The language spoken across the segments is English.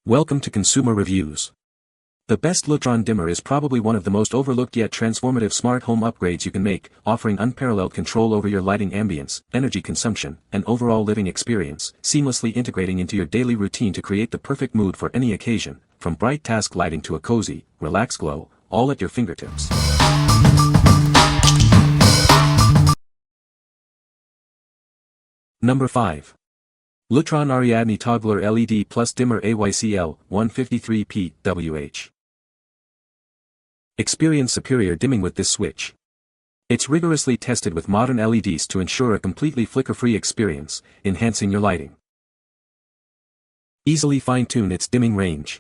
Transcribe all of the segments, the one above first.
Welcome to Consumer Reviews. The best Lutron dimmer is probably one of the most overlooked yet transformative smart home upgrades you can make, offering unparalleled control over your lighting ambience, energy consumption, and overall living experience, seamlessly integrating into your daily routine to create the perfect mood for any occasion, from bright task lighting to a cozy, relaxed glow, all at your fingertips. Number 5. Lutron Ariadni Toggler LED Plus Dimmer MACL-LFQ-WH. Experience superior dimming with this switch. It's rigorously tested with modern LEDs to ensure a completely flicker-free experience, enhancing your lighting. Easily fine-tune its dimming range.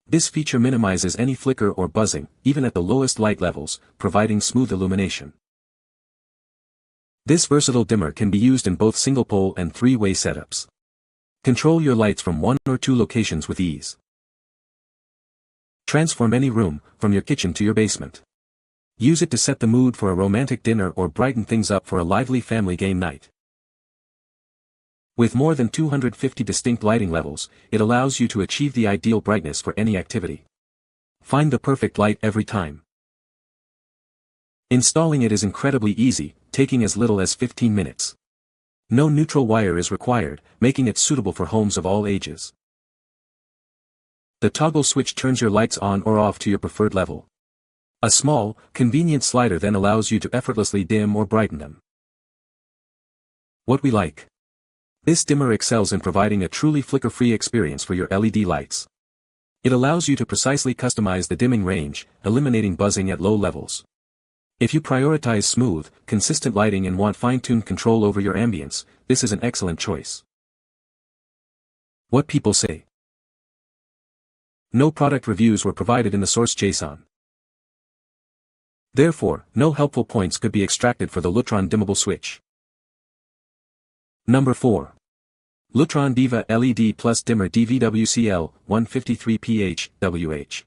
This feature minimizes any flicker or buzzing, even at the lowest light levels, providing smooth illumination. This versatile dimmer can be used in both single-pole and three-way setups. Control your lights from one or two locations with ease. Transform any room, from your kitchen to your basement. Use it to set the mood for a romantic dinner or brighten things up for a lively family game night. With more than 250 distinct lighting levels, it allows you to achieve the ideal brightness for any activity. Find the perfect light every time. Installing it is incredibly easy, taking as little as 15 minutes. No neutral wire is required, making it suitable for homes of all ages. The toggle switch turns your lights on or off to your preferred level. A small, convenient slider then allows you to effortlessly dim or brighten them. What we like. This dimmer excels in providing a truly flicker-free experience for your LED lights. It allows you to precisely customize the dimming range, eliminating buzzing at low levels. If you prioritize smooth, consistent lighting and want fine-tuned control over your ambience, this is an excellent choice. What people say. No product reviews were provided in the source JSON. Therefore, no helpful points could be extracted for the Lutron dimmable switch. Number 4. Lutron Diva LED Plus Dimmer DVWCL-153PH-WH.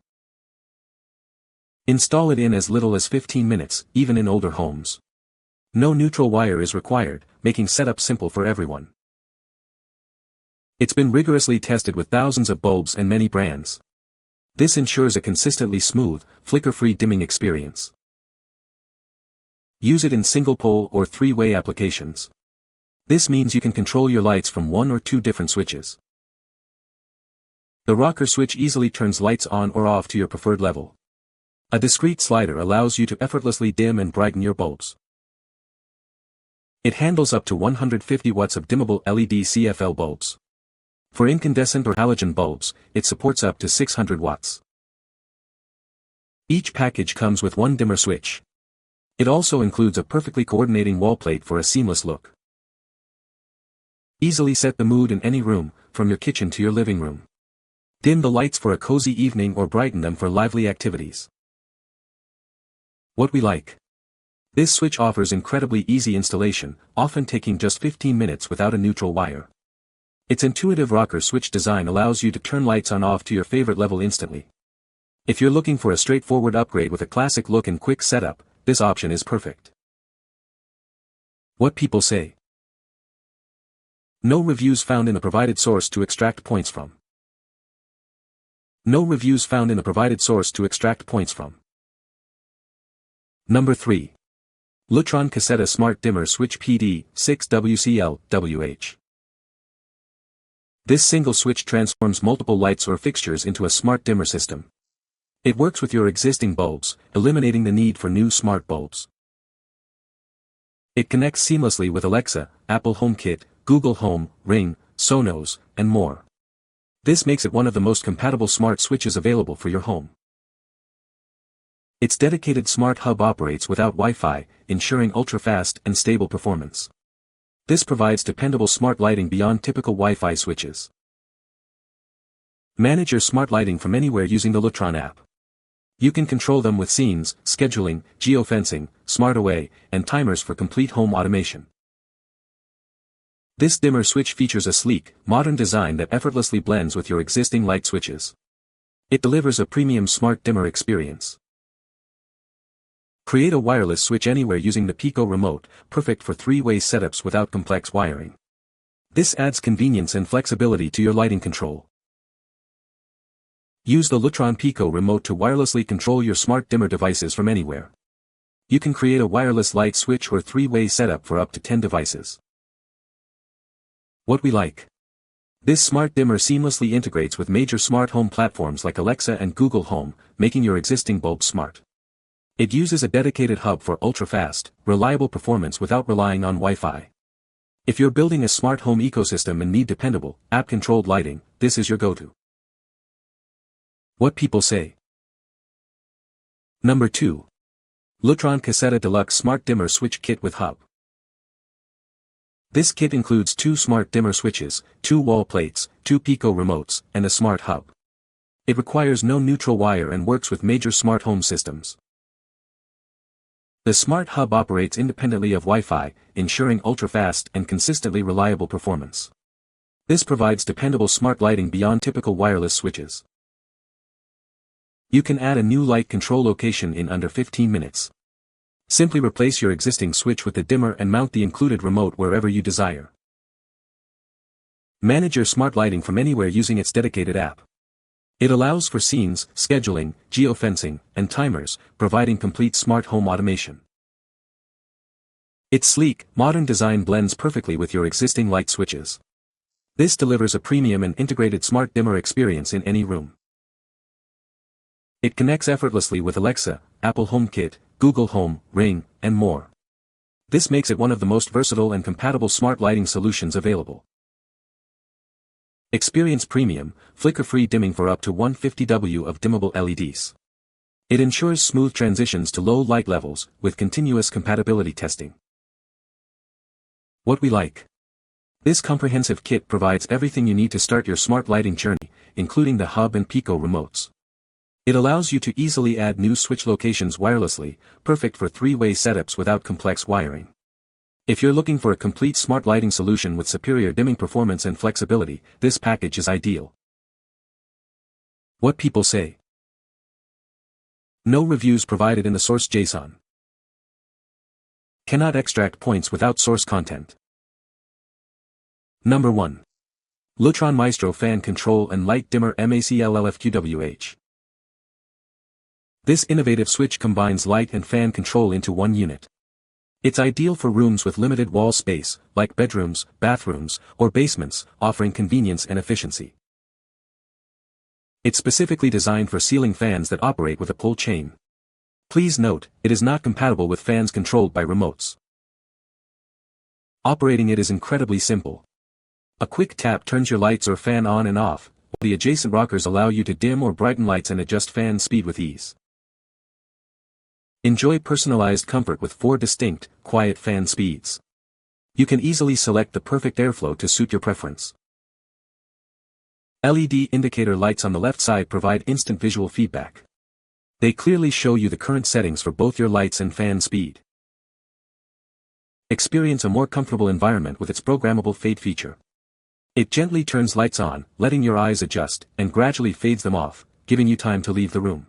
Install it in as little as 15 minutes, even in older homes. No neutral wire is required, making setup simple for everyone. It's been rigorously tested with thousands of bulbs and many brands. This ensures a consistently smooth, flicker-free dimming experience. Use it in single-pole or three-way applications. This means you can control your lights from one or two different switches. The rocker switch easily turns lights on or off to your preferred level. A discrete slider allows you to effortlessly dim and brighten your bulbs. It handles up to 150 watts of dimmable LED CFL bulbs. For incandescent or halogen bulbs, it supports up to 600 watts. Each package comes with one dimmer switch. It also includes a perfectly coordinating wall plate for a seamless look. Easily set the mood in any room, from your kitchen to your living room. Dim the lights for a cozy evening or brighten them for lively activities. What we like. This switch offers incredibly easy installation, often taking just 15 minutes without a neutral wire. Its intuitive rocker switch design allows you to turn lights on off to your favorite level instantly. If you're looking for a straightforward upgrade with a classic look and quick setup, this option is perfect. What people say. No reviews found in the provided source to extract points from. No reviews found in the provided source to extract points from. Number 3. Lutron Caseta Smart Dimmer Switch PD6WCL-WH. This single switch transforms multiple lights or fixtures into a smart dimmer system. It works with your existing bulbs, eliminating the need for new smart bulbs. It connects seamlessly with Alexa, Apple HomeKit, Google Home, Ring, Sonos, and more. This makes it one of the most compatible smart switches available for your home. Its dedicated smart hub operates without Wi-Fi, ensuring ultra-fast and stable performance. This provides dependable smart lighting beyond typical Wi-Fi switches. Manage your smart lighting from anywhere using the Lutron app. You can control them with scenes, scheduling, geofencing, smart away, and timers for complete home automation. This dimmer switch features a sleek, modern design that effortlessly blends with your existing light switches. It delivers a premium smart dimmer experience. Create a wireless switch anywhere using the Pico remote, perfect for three-way setups without complex wiring. This adds convenience and flexibility to your lighting control. Use the Lutron Pico remote to wirelessly control your smart dimmer devices from anywhere. You can create a wireless light switch or three-way setup for up to 10 devices. What we like. This smart dimmer seamlessly integrates with major smart home platforms like Alexa and Google Home, making your existing bulb smart. It uses a dedicated hub for ultra-fast, reliable performance without relying on Wi-Fi. If you're building a smart home ecosystem and need dependable, app-controlled lighting, this is your go-to. What people say. Number 2. Lutron Caseta Deluxe Smart Dimmer Switch Kit with Hub. This kit includes 2 smart dimmer switches, 2 wall plates, 2 Pico remotes, and a smart hub. It requires no neutral wire and works with major smart home systems. The smart hub operates independently of Wi-Fi, ensuring ultra-fast and consistently reliable performance. This provides dependable smart lighting beyond typical wireless switches. You can add a new light control location in under 15 minutes. Simply replace your existing switch with the dimmer and mount the included remote wherever you desire. Manage your smart lighting from anywhere using its dedicated app. It allows for scenes, scheduling, geofencing, and timers, providing complete smart home automation. Its sleek, modern design blends perfectly with your existing light switches. This delivers a premium and integrated smart dimmer experience in any room. It connects effortlessly with Alexa, Apple HomeKit, Google Home, Ring, and more. This makes it one of the most versatile and compatible smart lighting solutions available. Experience premium, flicker-free dimming for up to 150 W of dimmable LEDs. It ensures smooth transitions to low light levels, with continuous compatibility testing. What we like. This comprehensive kit provides everything you need to start your smart lighting journey, including the hub and Pico remotes. It allows you to easily add new switch locations wirelessly, perfect for three-way setups without complex wiring. If you're looking for a complete smart lighting solution with superior dimming performance and flexibility, this package is ideal. What people say. No reviews provided in the source JSON. Cannot extract points without source content. Number 1. Lutron Maestro Fan Control and Light Dimmer MACL-LFQ-WH. This innovative switch combines light and fan control into one unit. It's ideal for rooms with limited wall space, like bedrooms, bathrooms, or basements, offering convenience and efficiency. It's specifically designed for ceiling fans that operate with a pull chain. Please note, it is not compatible with fans controlled by remotes. Operating it is incredibly simple. A quick tap turns your lights or fan on and off, while the adjacent rockers allow you to dim or brighten lights and adjust fan speed with ease. Enjoy personalized comfort with 4 distinct, quiet fan speeds. You can easily select the perfect airflow to suit your preference. LED indicator lights on the left side provide instant visual feedback. They clearly show you the current settings for both your lights and fan speed. Experience a more comfortable environment with its programmable fade feature. It gently turns lights on, letting your eyes adjust, and gradually fades them off, giving you time to leave the room.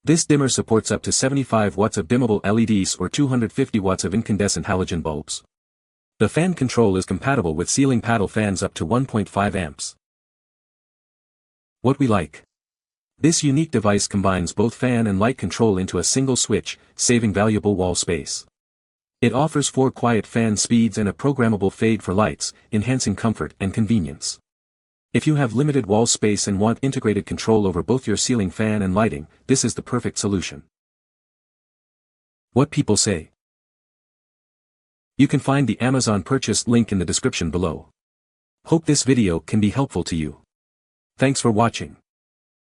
This dimmer supports up to 75 watts of dimmable LEDs or 250 watts of incandescent halogen bulbs. The fan control is compatible with ceiling paddle fans up to 1.5 amps. What we like. This unique device combines both fan and light control into a single switch, saving valuable wall space. It offers 4 quiet fan speeds and a programmable fade for lights, enhancing comfort and convenience. If you have limited wall space and want integrated control over both your ceiling fan and lighting, this is the perfect solution. What people say. You can find the Amazon purchase link in the description below. Hope this video can be helpful to you. Thanks for watching.